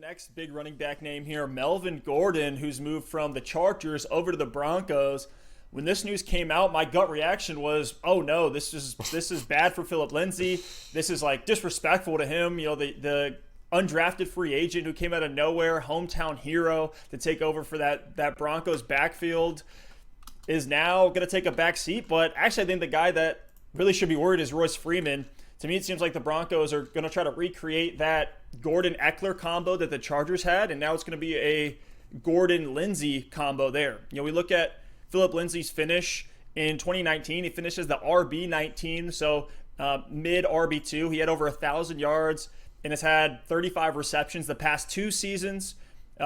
next big running back name here, Melvin Gordon, who's moved from the Chargers over to the Broncos. When this news came out, my gut reaction was, "Oh no, this is bad for Philip Lindsay. This is like disrespectful to him." The undrafted free agent who came out of nowhere, hometown hero to take over for that Broncos backfield, is now going to take a back seat. But actually, I think the guy that really should be worried is Royce Freeman. To me, it seems like the Broncos are going to try to recreate that Gordon-Eckler combo that the Chargers had, and now it's going to be a Gordon-Lindsay combo there. We look at Philip Lindsay's finish in 2019. He finished as the RB19, so mid RB2. He had over 1,000 yards and has had 35 receptions the past two seasons.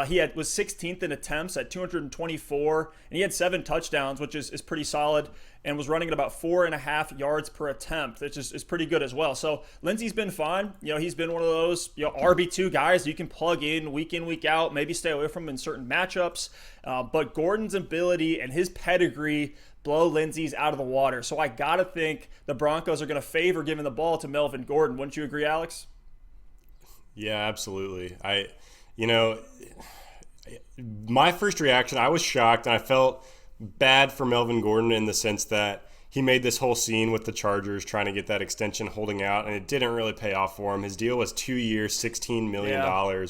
He was 16th in attempts at 224, and he had 7 touchdowns, which is pretty solid, and was running at about 4.5 yards per attempt, which is pretty good as well. So Lindsey's been fine. He's been one of those RB2 guys you can plug in, week out, maybe stay away from him in certain matchups. But Gordon's ability and his pedigree blow Lindsey's out of the water. So I got to think the Broncos are going to favor giving the ball to Melvin Gordon. Wouldn't you agree, Alex? Yeah, absolutely. My first reaction, I was shocked, and I felt bad for Melvin Gordon in the sense that he made this whole scene with the Chargers trying to get that extension holding out, and it didn't really pay off for him. His deal was 2 years, $16 million,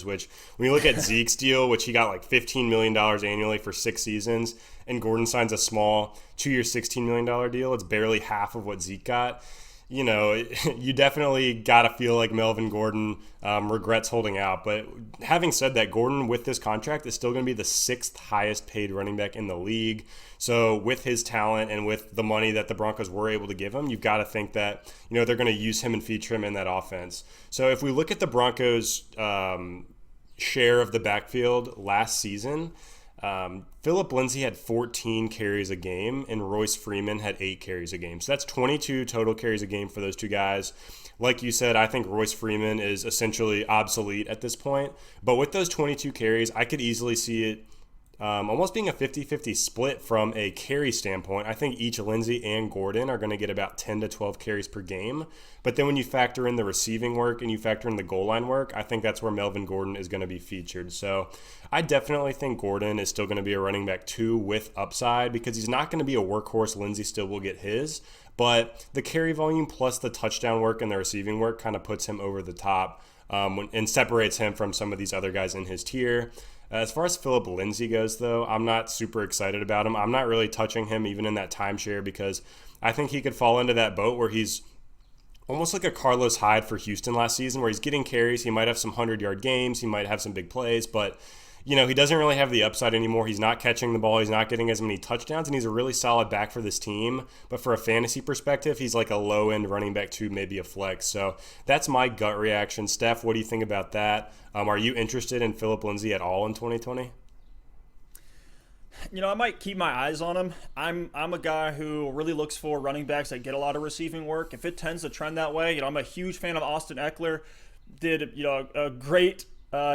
which when you look at Zeke's deal, which he got like $15 million annually for 6 seasons, and Gordon signs a small 2-year, $16 million deal, it's barely half of what Zeke got. You definitely got to feel like Melvin Gordon regrets holding out. But having said that, Gordon with this contract is still going to be the 6th highest paid running back in the league. So with his talent and with the money that the Broncos were able to give him, you've got to think that, they're going to use him and feature him in that offense. So if we look at the Broncos' share of the backfield last season, Philip Lindsay had 14 carries a game, and Royce Freeman had 8 carries a game. So that's 22 total carries a game for those two guys. Like you said, I think Royce Freeman is essentially obsolete at this point. But with those 22 carries, I could easily see it almost being a 50-50 split from a carry standpoint. I think each Lindsay and Gordon are going to get about 10 to 12 carries per game. But then when you factor in the receiving work and you factor in the goal line work, I think that's where Melvin Gordon is going to be featured. So I definitely think Gordon is still going to be a running back 2 with upside, because he's not going to be a workhorse. Lindsay still will get his. But the carry volume plus the touchdown work and the receiving work kind of puts him over the top and separates him from some of these other guys in his tier. As far as Philip Lindsay goes, though, I'm not super excited about him. I'm not really touching him even in that timeshare, because I think he could fall into that boat where he's almost like a Carlos Hyde for Houston last season, where he's getting carries. He might have some 100-yard games. He might have some big plays, but he doesn't really have the upside anymore. He's not catching the ball. He's not getting as many touchdowns, and he's a really solid back for this team. But for a fantasy perspective, he's like a low-end running back 2, maybe a flex. So that's my gut reaction. Steph, what do you think about that? Are you interested in Philip Lindsay at all in 2020? I might keep my eyes on him. I'm a guy who really looks for running backs that get a lot of receiving work. If it tends to trend that way, I'm a huge fan of Austin Eckler. Did a great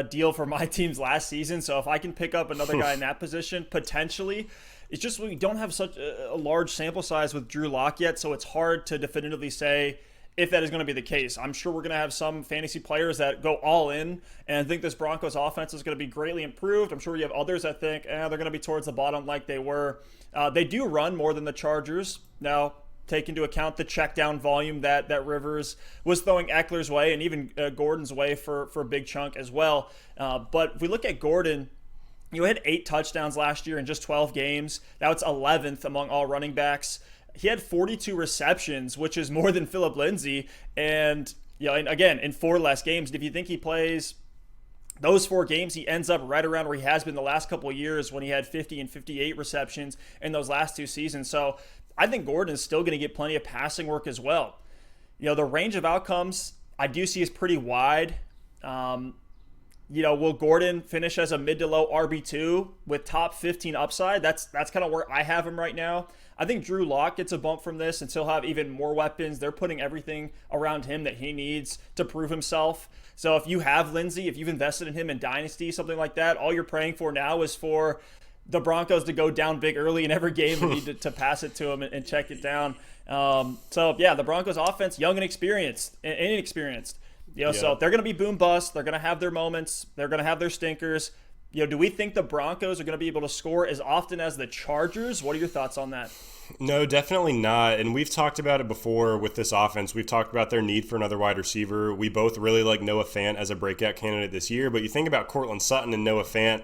deal for my teams last season. So if I can pick up another guy in that position, potentially. It's just we don't have such a large sample size with Drew Lock yet, so it's hard to definitively say if that is going to be the case. I'm sure we're going to have some fantasy players that go all in and think this Broncos offense is going to be greatly improved. I'm sure you have others that think they're going to be towards the bottom like they were. They do run more than the Chargers. Now, take into account the check down volume that Rivers was throwing Eckler's way and even Gordon's way for a big chunk as well. But if we look at Gordon, he had 8 touchdowns last year in just 12 games. Now it's 11th among all running backs. He had 42 receptions, which is more than Philip Lindsay. And again, in 4 less games. If you think he plays those 4 games, he ends up right around where he has been the last couple of years when he had 50 and 58 receptions in those last 2 seasons. So I think Gordon is still going to get plenty of passing work as well. The range of outcomes I do see is pretty wide. Will Gordon finish as a mid to low RB2 with top 15 upside? That's kind of where I have him right now. I think Drew Lock gets a bump from this, and he'll have even more weapons. They're putting everything around him that he needs to prove himself. So if you have Lindsay, if you've invested in him in Dynasty, something like that, all you're praying for now is for the Broncos to go down big early in every game and need to pass it to him and check it down. The Broncos offense, young and inexperienced. So they're going to be boom bust. They're going to have their moments. They're going to have their stinkers. Do we think the Broncos are going to be able to score as often as the Chargers? What are your thoughts on that? No, definitely not. And we've talked about it before with this offense. We've talked about their need for another wide receiver. We both really like Noah Fant as a breakout candidate this year. But you think about Cortland Sutton and Noah Fant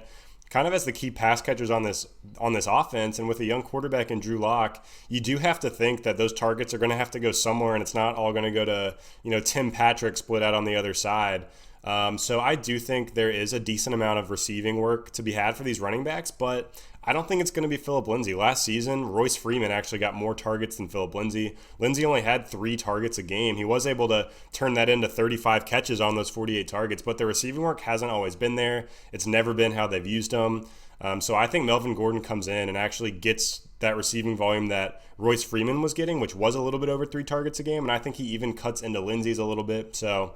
kind of as the key pass catchers on this offense, and with a young quarterback in Drew Lock, you do have to think that those targets are going to have to go somewhere, and it's not all going to go to Tim Patrick split out on the other side. So I do think there is a decent amount of receiving work to be had for these running backs, but I don't think it's going to be Phillip Lindsay. Last season, Royce Freeman actually got more targets than Phillip Lindsay. Lindsay only had 3 targets a game. He was able to turn that into 35 catches on those 48 targets, but the receiving work hasn't always been there. It's never been how they've used them. So I think Melvin Gordon comes in and actually gets that receiving volume that Royce Freeman was getting, which was a little bit over 3 targets a game, and I think he even cuts into Lindsay's a little bit. So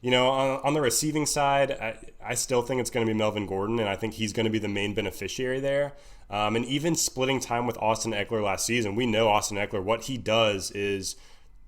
on the receiving side, I still think it's going to be Melvin Gordon, and I think he's going to be the main beneficiary there. And even splitting time with Austin Eckler last season, we know Austin Eckler, what he does is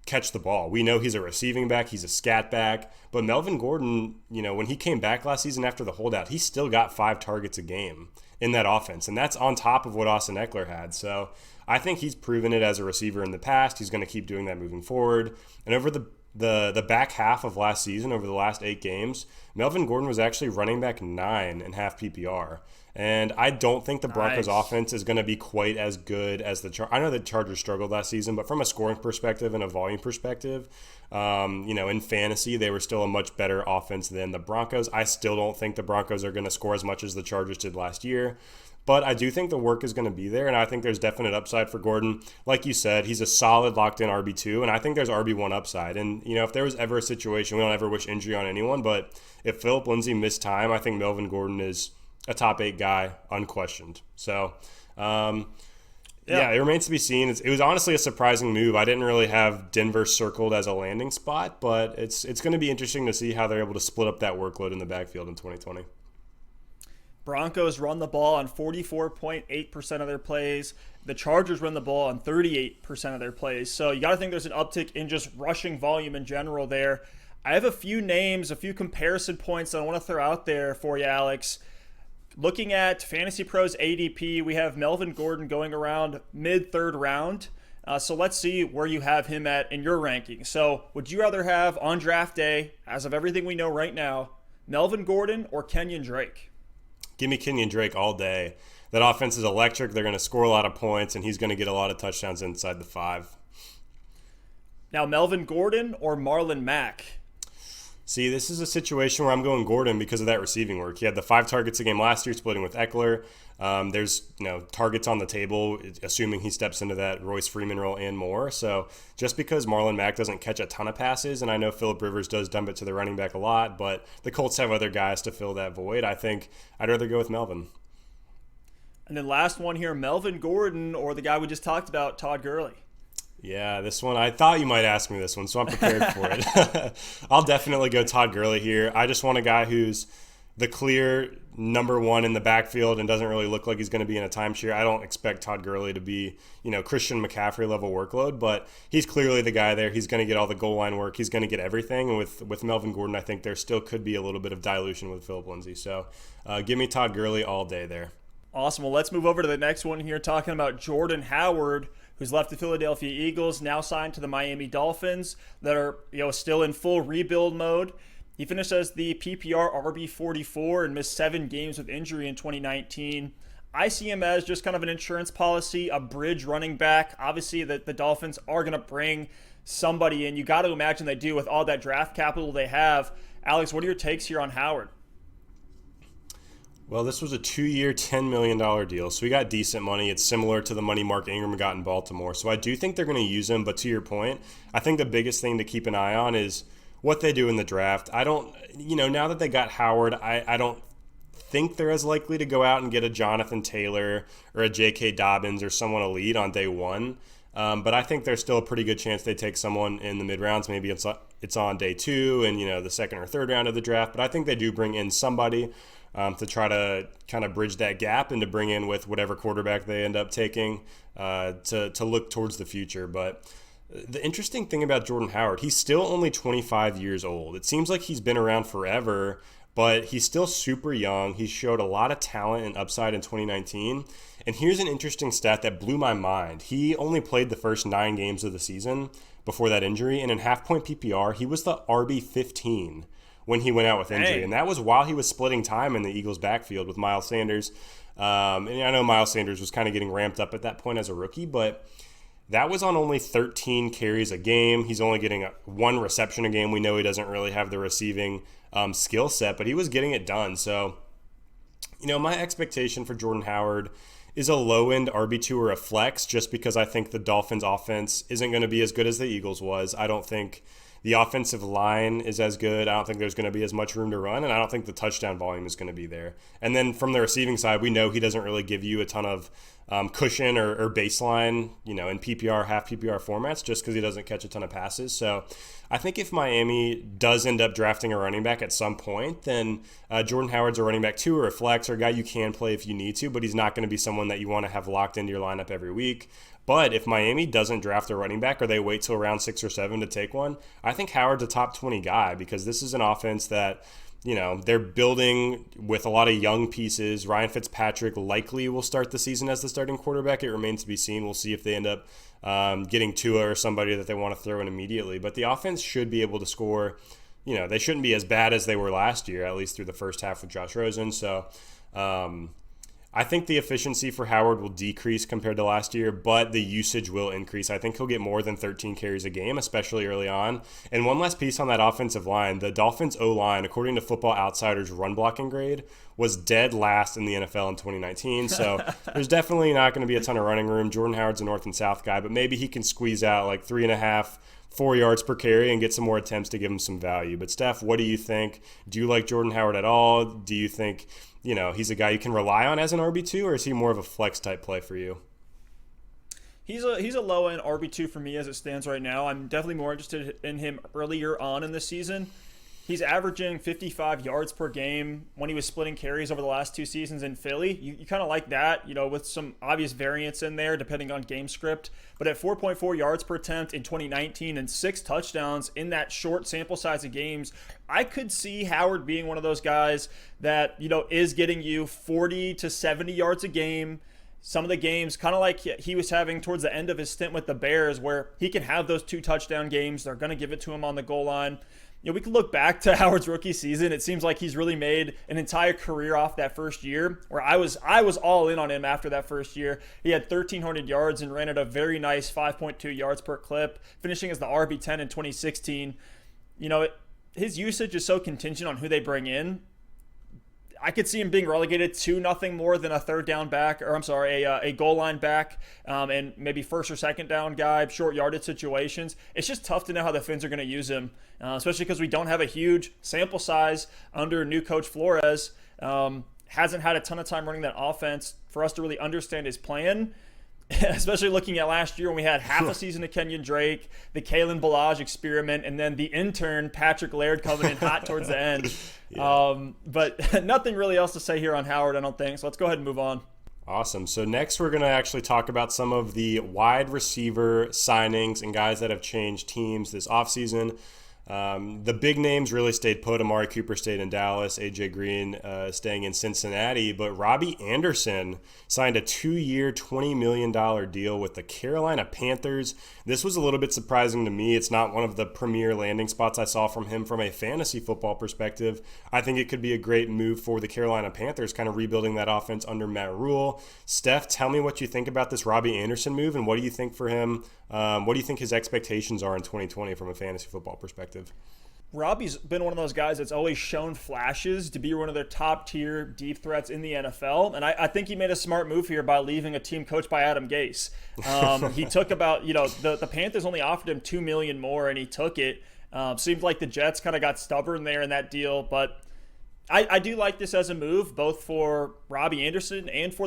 catch the ball. We know he's a receiving back, he's a scat back, but Melvin Gordon, when he came back last season after the holdout, he still got 5 targets a game in that offense, and that's on top of what Austin Eckler had. So I think he's proven it as a receiver in the past. He's going to keep doing that moving forward. And over the back half of last season, over the last 8 games, Melvin Gordon was actually running back 9 in half PPR. And I don't think the Broncos offense is going to be quite as good as I know the Chargers struggled last season, but from a scoring perspective and a volume perspective, in fantasy, they were still a much better offense than the Broncos. I still don't think the Broncos are going to score as much as the Chargers did last year. But I do think the work is going to be there, and I think there's definite upside for Gordon. Like you said, he's a solid locked-in RB2, and I think there's RB1 upside. And, if there was ever a situation, we don't ever wish injury on anyone, but if Phillip Lindsay missed time, I think Melvin Gordon is a top 8 guy, unquestioned. So, it remains to be seen. It was honestly a surprising move. I didn't really have Denver circled as a landing spot, but it's going to be interesting to see how they're able to split up that workload in the backfield in 2020. Broncos run the ball on 44.8% of their plays. The Chargers run the ball on 38% of their plays. So you got to think there's an uptick in just rushing volume in general there. I have a few names, a few comparison points that I want to throw out there for you, Alex. Looking at Fantasy Pros ADP, we have Melvin Gordon going around mid-3rd round. So let's see where you have him at in your ranking. So would you rather have on draft day, as of everything we know right now, Melvin Gordon or Kenyon Drake? Give me Kenyon Drake all day. That offense is electric. They're going to score a lot of points, and he's going to get a lot of touchdowns inside the 5. Now, Melvin Gordon or Marlon Mack? See, this is a situation where I'm going Gordon because of that receiving work. He had the 5 targets a game last year, splitting with Eckler. There's targets on the table, assuming he steps into that Royce Freeman role and more. So just because Marlon Mack doesn't catch a ton of passes, and I know Phillip Rivers does dump it to the running back a lot, but the Colts have other guys to fill that void. I think I'd rather go with Melvin. And then last one here, Melvin Gordon or the guy we just talked about, Todd Gurley? Yeah, this one, I thought you might ask me this one, so I'm prepared for it. I'll definitely go Todd Gurley here. I just want a guy who's the clear number 1 in the backfield and doesn't really look like he's going to be in a timeshare. I don't expect Todd Gurley to be, Christian McCaffrey level workload, but he's clearly the guy there. He's going to get all the goal line work. He's going to get everything. And with Melvin Gordon, I think there still could be a little bit of dilution with Phillip Lindsay. So give me Todd Gurley all day there. Awesome. Well, let's move over to the next one here, talking about Jordan Howard, who's left the Philadelphia Eagles, now signed to the Miami Dolphins that are still in full rebuild mode. He finished as the PPR RB44 and missed 7 games with injury in 2019. I see him as just kind of an insurance policy, a bridge running back. Obviously, the Dolphins are going to bring somebody in. You got to imagine they do with all that draft capital they have. Alex, what are your takes here on Howard? Well, this was a 2-year, $10 million deal, so he got decent money. It's similar to the money Mark Ingram got in Baltimore. So I do think they're going to use him, but to your point, I think the biggest thing to keep an eye on is what they do in the draft. I don't, now that they got Howard, I don't think they're as likely to go out and get a Jonathan Taylor or a J.K. Dobbins or someone elite on day 1. But I think there's still a pretty good chance they take someone in the mid-rounds. Maybe it's on day 2 and, the 2nd or 3rd round of the draft. But I think they do bring in somebody to try to kind of bridge that gap and to bring in with whatever quarterback they end up taking to look towards the future. But The interesting thing about Jordan Howard, he's still only 25 years old. It seems like he's been around forever, but he's still super young. He showed a lot of talent and upside in 2019. And here's an interesting stat that blew my mind. He only played the first 9 games of the season before that injury, and in half-point PPR, he was the RB15 when he went out with injury. Dang. And that was while he was splitting time in the Eagles' backfield with Miles Sanders. And I know Miles Sanders was kind of getting ramped up at that point as a rookie, but that was on only 13 carries a game. He's only getting 1 reception a game. We know he doesn't really have the receiving skill set, but he was getting it done. So, my expectation for Jordan Howard is a low-end RB2 or a flex, just because I think the Dolphins' offense isn't going to be as good as the Eagles was. I don't think the offensive line is as good. I don't think there's going to be as much room to run, and I don't think the touchdown volume is going to be there. And then from the receiving side, we know he doesn't really give you a ton of cushion or baseline, in PPR, half PPR formats, just because he doesn't catch a ton of passes. So I think if Miami does end up drafting a running back at some point, then Jordan Howard's a running back 2 or a flex or a guy you can play if you need to, but he's not going to be someone that you want to have locked into your lineup every week. But if Miami doesn't draft a running back or they wait till round 6 or 7 to take one, I think Howard's a top 20 guy, because this is an offense that, they're building with a lot of young pieces. Ryan Fitzpatrick likely will start the season as the starting quarterback. It remains to be seen. We'll see if they end up getting Tua or somebody that they want to throw in immediately. But the offense should be able to score. They shouldn't be as bad as they were last year, at least through the first half with Josh Rosen. So, I think the efficiency for Howard will decrease compared to last year, but the usage will increase. I think he'll get more than 13 carries a game, especially early on. And one last piece on that offensive line, the Dolphins' O-line, according to Football Outsiders' run blocking grade, was dead last in the NFL in 2019. So there's definitely not going to be a ton of running room. Jordan Howard's a north and south guy, but maybe he can squeeze out like 3.5, 4 yards per carry and get some more attempts to give him some value. But Steph, what do you think? Do you like Jordan Howard at all? Do you think he's a guy you can rely on as an RB2, or is he more of a flex type play for you? He's a low end RB2 for me as it stands right now. I'm definitely more interested in him earlier on in the season. He's averaging 55 yards per game when he was splitting carries over the last 2 seasons in Philly. You kind of like that, with some obvious variance in there depending on game script. But at 4.4 yards per attempt in 2019 and 6 touchdowns in that short sample size of games, I could see Howard being one of those guys that, is getting you 40 to 70 yards a game. Some of the games, kind of like he was having towards the end of his stint with the Bears, where he can have those 2 touchdown games. They're going to give it to him on the goal line. We can look back to Howard's rookie season. It seems like he's really made an entire career off that first year, where I was all in on him after that first year. He had 1,300 yards and ran at a very nice 5.2 yards per clip, finishing as the RB10 in 2016. His usage is so contingent on who they bring in. I could see him being relegated to nothing more than a third down back, a goal line back, and maybe first or second down guy, short yardage situations. It's just tough to know how the Finns are going to use him, especially because we don't have a huge sample size under new coach Flores. Hasn't had a ton of time running that offense for us to really understand his plan. Especially looking at last year when we had half a season of Kenyon Drake, the Kalen Ballage experiment, and then the intern Patrick Laird coming in hot towards the end. Yeah. But nothing really else to say here on Howard, I don't think. So let's go ahead and move on. Awesome. So next we're going to actually talk about some of the wide receiver signings and guys that have changed teams this offseason. The big names really stayed put. Amari Cooper stayed in Dallas, AJ Green staying in Cincinnati, but Robbie Anderson signed a 2-year, $20 million deal with the Carolina Panthers. This was a little bit surprising to me. It's not one of the premier landing spots I saw from him from a fantasy football perspective. I think it could be a great move for the Carolina Panthers, kind of rebuilding that offense under Matt Rule. Steph, tell me what you think about this Robbie Anderson move, and what do you think for him? What do you think his expectations are in 2020 from a fantasy football perspective? Robbie's been one of those guys that's always shown flashes to be one of their top-tier deep threats in the NFL, and I think he made a smart move here by leaving a team coached by Adam Gase. He took about, the Panthers only offered him $2 million more, and he took it. Seemed like the Jets kind of got stubborn there in that deal, but I do like this as a move, both for Robbie Anderson and for the